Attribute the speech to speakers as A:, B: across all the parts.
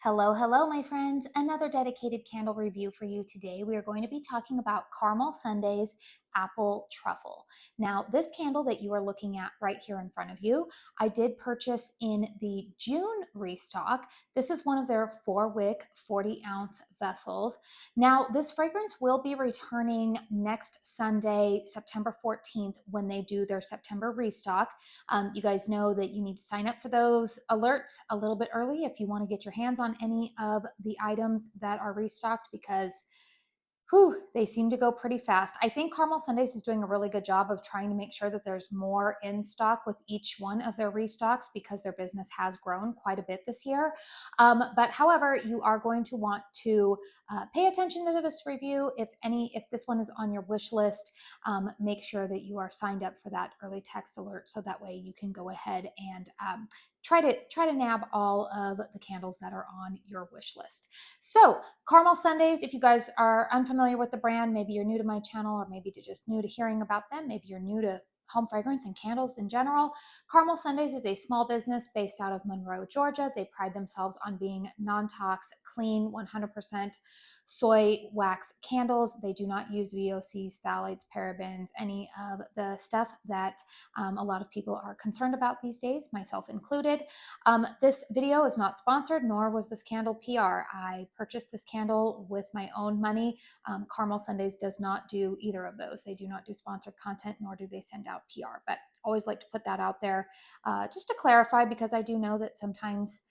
A: Hello, hello, my friends. Another dedicated candle review for you today. We are going to be talking about Caramel Sundays Apple Truffle. Now, this candle that you are looking at right here in front of you, I did purchase in the June restock. This is one of their 4-wick, 40-ounce vessels. Now, this fragrance will be returning next Sunday, September 14th, when they do their September restock. You guys know that you need to sign up for those alerts a little bit early if you want to get your hands on any of the items that are restocked because they seem to go pretty fast. I think Caramel Sundays is doing a really good job of trying to make sure that there's more in stock with each one of their restocks because their business has grown quite a bit this year. But however, you are going to want to pay attention to this review. If this one is on your wish list, make sure that you are signed up for that early text alert so that way you can go ahead and try to nab all of the candles that are on your wish list. So Caramel Sundays, if you guys are unfamiliar with the brand, maybe you're new to my channel or maybe just new to hearing about them, maybe you're new to home fragrance and candles in general. Caramel Sundays is a small business based out of Monroe, Georgia. They pride themselves on being non-tox, clean, 100% soy wax candles. They do not use VOCs, phthalates, parabens, any of the stuff that a lot of people are concerned about these days, myself included. This video is not sponsored, nor was this candle PR. I purchased this candle with my own money. Caramel Sundays does not do either of those. They do not do sponsored content, nor do they send out PR. But always like to put that out there just to clarify, because I do know that sometimes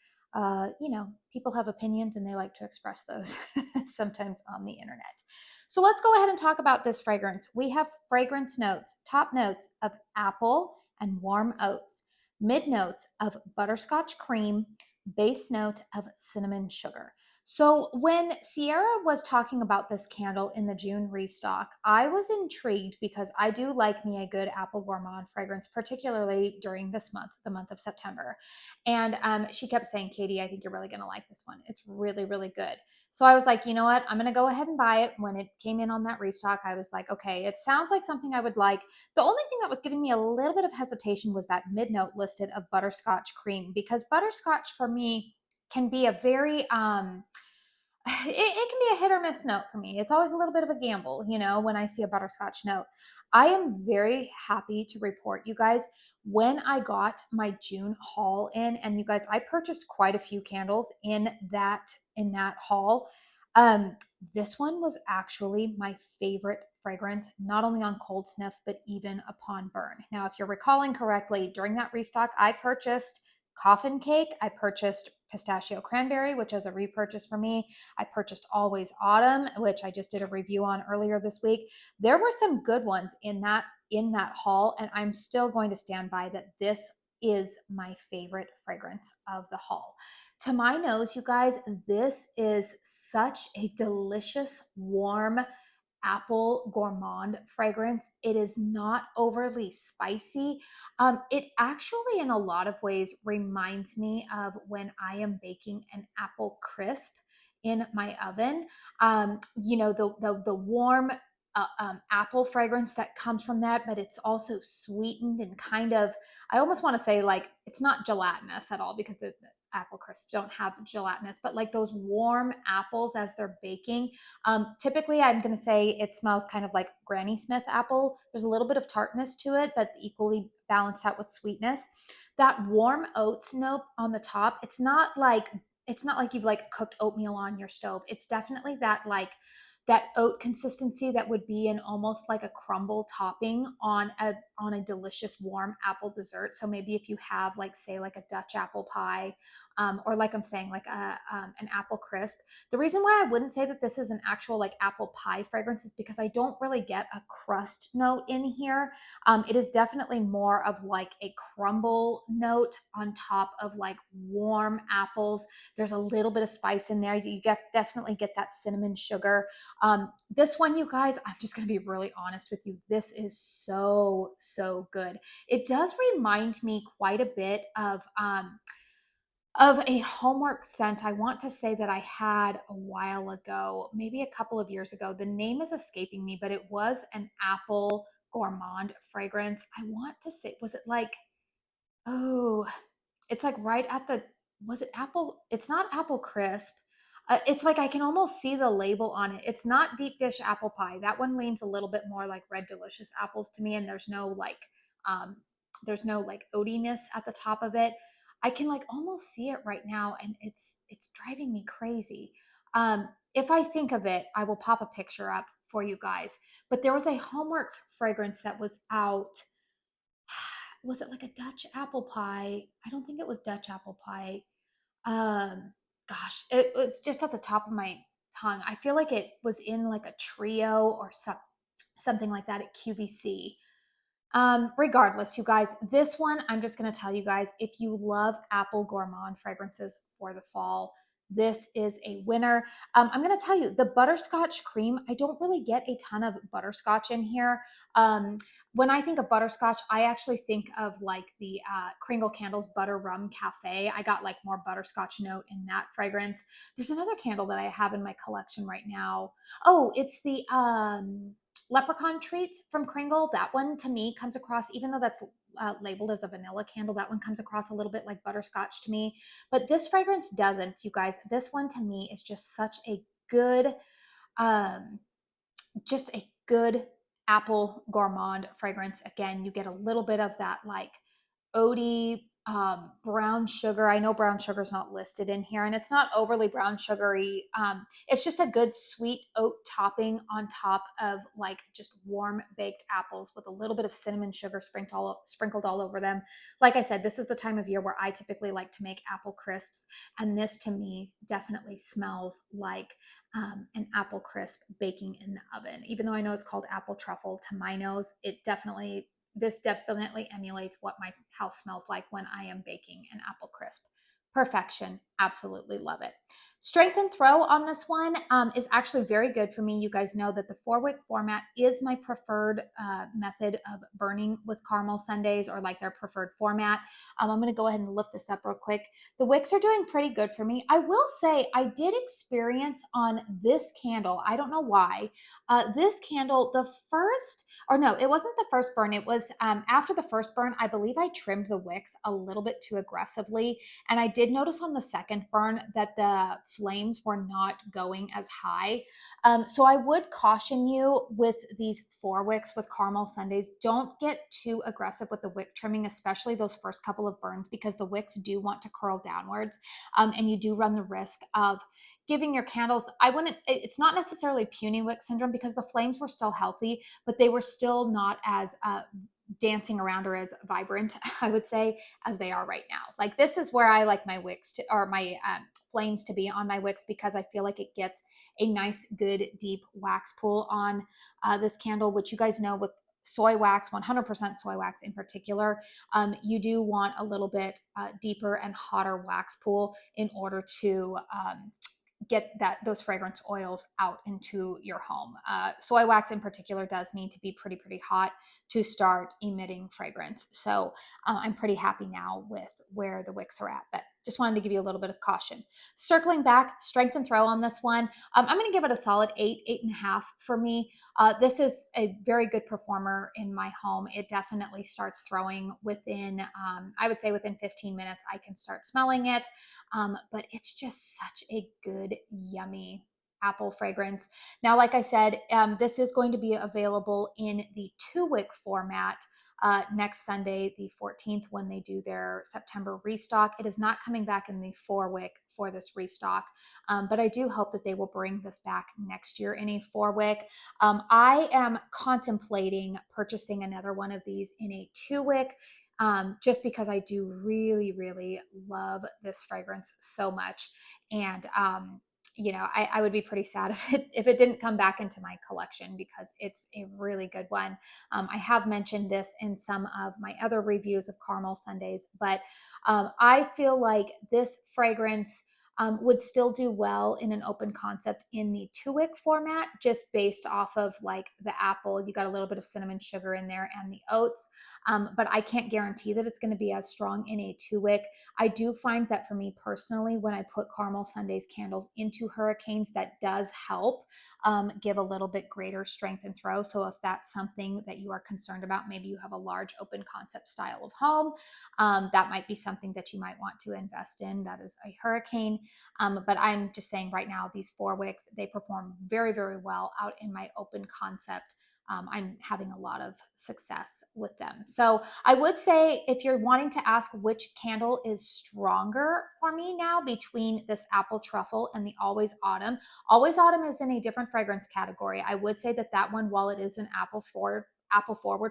A: people have opinions and they like to express those sometimes on the internet. So let's go ahead and talk about this fragrance. We have fragrance notes, top notes of apple and warm oats, mid notes of butterscotch cream, base note of cinnamon sugar. So when Sierra was talking about this candle in the June restock, I was intrigued because I do like me a good apple gourmand fragrance, particularly during this month, the month of September. And she kept saying, Katie, I think you're really going to like this one. It's really, really good. So I was like, you know what? I'm going to go ahead and buy it. When it came in on that restock, I was like, okay, it sounds like something I would like. The only thing that was giving me a little bit of hesitation was that mid note listed of butterscotch cream, because butterscotch for me can be a very it can be a hit or miss note for me. It's always a little bit of a gamble, when I see a butterscotch note. I am very happy to report, you guys, when I got my June haul in, and you guys, I purchased quite a few candles in that haul. Um, this one was actually my favorite fragrance, not only on cold sniff, but even upon burn. Now, if you're recalling correctly, during that restock, I purchased coffin cake. I purchased pistachio cranberry, which is a repurchase for me. I purchased Always Autumn, which I just did a review on earlier this week. There were some good ones in that haul, and I'm still going to stand by that this is my favorite fragrance of the haul. To my nose, you guys, this is such a delicious, warm apple gourmand fragrance. It is not overly spicy. It actually, in a lot of ways, reminds me of when I am baking an apple crisp in my oven. The warm apple fragrance that comes from that, but it's also sweetened and kind of, I almost want to say, like, it's not gelatinous at all, because the apple crisps don't have gelatinous, but like those warm apples as they're baking. Typically, I'm going to say it smells kind of like Granny Smith apple. There's a little bit of tartness to it, but equally balanced out with sweetness. That warm oats note on the top, it's not like you've like cooked oatmeal on your stove. It's definitely that oat consistency that would be in almost like a crumble topping on a delicious warm apple dessert. So maybe if you have, like, say, like a Dutch apple pie, or like I'm saying, like an apple crisp. The reason why I wouldn't say that this is an actual like apple pie fragrance is because I don't really get a crust note in here. It is definitely more of like a crumble note on top of like warm apples. There's a little bit of spice in there. You definitely get that cinnamon sugar. This one, you guys, I'm just going to be really honest with you. This is so, so good. It does remind me quite a bit of a homework scent. I want to say that I had a while ago, maybe a couple of years ago. The name is escaping me, but it was an apple gourmand fragrance. I want to say, was it like, oh, it's like right at the was it apple? It's not apple crisp. It's like I can almost see the label on it. It's not deep dish apple pie. That one leans a little bit more like red delicious apples to me, and um, there's no like oatiness at the top of it. I can like almost see it right now, and it's driving me crazy. If I think of it, I will pop a picture up for you guys. But there was a Homeworks fragrance that was out. Was it like a Dutch apple pie? I don't think it was Dutch apple pie. Um, Gosh, it was just at the top of my tongue. I feel like it was in like a trio or something like that at QVC. Regardless, you guys, this one, I'm just going to tell you guys, if you love apple gourmand fragrances for the fall, this is a winner. I'm going to tell you the butterscotch cream. I don't really get a ton of butterscotch in here. Um, when I think of butterscotch, I actually think of like the Kringle Candles Butter Rum Cafe. I got like more butterscotch note in that fragrance. There's another candle that I have in my collection right now. Oh, it's the leprechaun treats from Kringle. That one to me comes across, even though that's labeled as a vanilla candle, that one comes across a little bit like butterscotch to me. But this fragrance doesn't, you guys. This one to me is just such a good, um, just a good apple gourmand fragrance. Again, you get a little bit of that like oaty brown sugar. I know brown sugar is not listed in here, and it's not overly brown sugary. It's just a good sweet oat topping on top of like just warm baked apples with a little bit of cinnamon sugar sprinkled all over them. Like I said, this is the time of year where I typically like to make apple crisps, and this to me definitely smells like an apple crisp baking in the oven. Even though I know it's called apple truffle, to my nose, this definitely emulates what my house smells like when I am baking an apple crisp. Perfection. Absolutely love it. Strength and throw on this one is actually very good for me. You guys know that the 4-wick format is my preferred method of burning with caramel sundaes, or like their preferred format. I'm going to go ahead and lift this up real quick. The wicks are doing pretty good for me. I will say I did experience on this candle, I don't know why, this candle, the first, or no, it wasn't the first burn. It was after the first burn, I believe I trimmed the wicks a little bit too aggressively. And I did notice on the second burn that the flames were not going as high. So I would caution you with these 4 wicks with caramel sundaes. Don't get too aggressive with the wick trimming, especially those first couple of burns, because the wicks do want to curl downwards. And you do run the risk of giving your candles, it's not necessarily puny wick syndrome, because the flames were still healthy, but they were still not as dancing around or as vibrant, I would say, as they are right now. Like this is where I like my wicks to, or my flames to be on my wicks, because I feel like it gets a nice, good, deep wax pool on this candle, which you guys know with soy wax, 100% soy wax in particular, you do want a little bit deeper and hotter wax pool in order to get those fragrance oils out into your home. Soy wax in particular does need to be pretty hot to start emitting fragrance. So I'm pretty happy now with where the wicks are at, but just wanted to give you a little bit of caution. Circling back, strength and throw on this one, I'm going to give it a solid 8.5 for me. This is a very good performer in my home. It definitely starts throwing within, I would say within 15 minutes, I can start smelling it. But it's just such a good, yummy apple fragrance. Now, like I said, this is going to be available in the 2-wick format next Sunday, the 14th, when they do their September restock. It is not coming back in the 4-wick for this restock, but I do hope that they will bring this back next year in a 4-wick. I am contemplating purchasing another one of these in a 2-wick. Just because I do really love this fragrance so much. And, I would be pretty sad if it didn't come back into my collection, because it's a really good one. I have mentioned this in some of my other reviews of caramel sundaes, but I feel like this fragrance would still do well in an open concept in the 2-wick format, just based off of like the apple. You got a little bit of cinnamon sugar in there and the oats, but I can't guarantee that it's going to be as strong in a 2-wick. I do find that for me personally, when I put caramel sundaes candles into hurricanes, that does help give a little bit greater strength and throw. So if that's something that you are concerned about, maybe you have a large open concept style of home, that might be something that you might want to invest in. That is a hurricane. But I'm just saying right now, these 4 wicks, they perform very, very well out in my open concept. I'm having a lot of success with them. So I would say if you're wanting to ask which candle is stronger for me now between this apple truffle and the always autumn is in a different fragrance category. I would say that that one, while it is an apple forward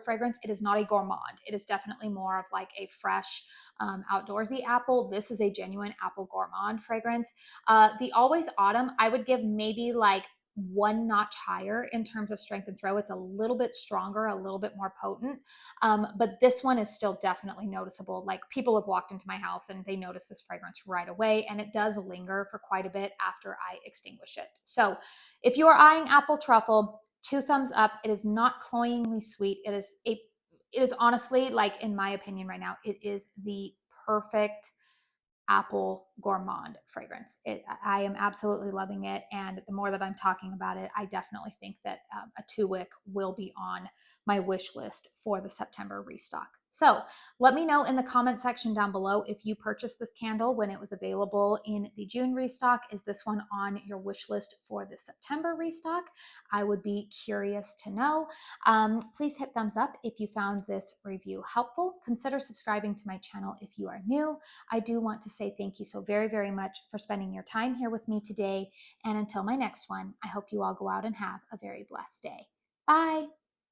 A: fragrance, it is not a gourmand. It is definitely more of like a fresh outdoorsy apple. This is a genuine apple gourmand fragrance. The always autumn, I would give maybe like one notch higher in terms of strength and throw. It's a little bit stronger, a little bit more potent. But this one is still definitely noticeable. Like people have walked into my house and they notice this fragrance right away, and it does linger for quite a bit after I extinguish it. So if you are eyeing apple truffle, 2 thumbs up. It is not cloyingly sweet. It is honestly, like in my opinion right now, it is the perfect apple gourmand fragrance. I am absolutely loving it. And the more that I'm talking about it, I definitely think that a 2-wick will be on my wish list for the September restock. So let me know in the comment section down below if you purchased this candle when it was available in the June restock. Is this one on your wish list for the September restock? I would be curious to know. Please hit thumbs up if you found this review helpful. Consider subscribing to my channel if you are new. I do want to say thank you so very, very much for spending your time here with me today. And until my next one, I hope you all go out and have a very blessed day. Bye.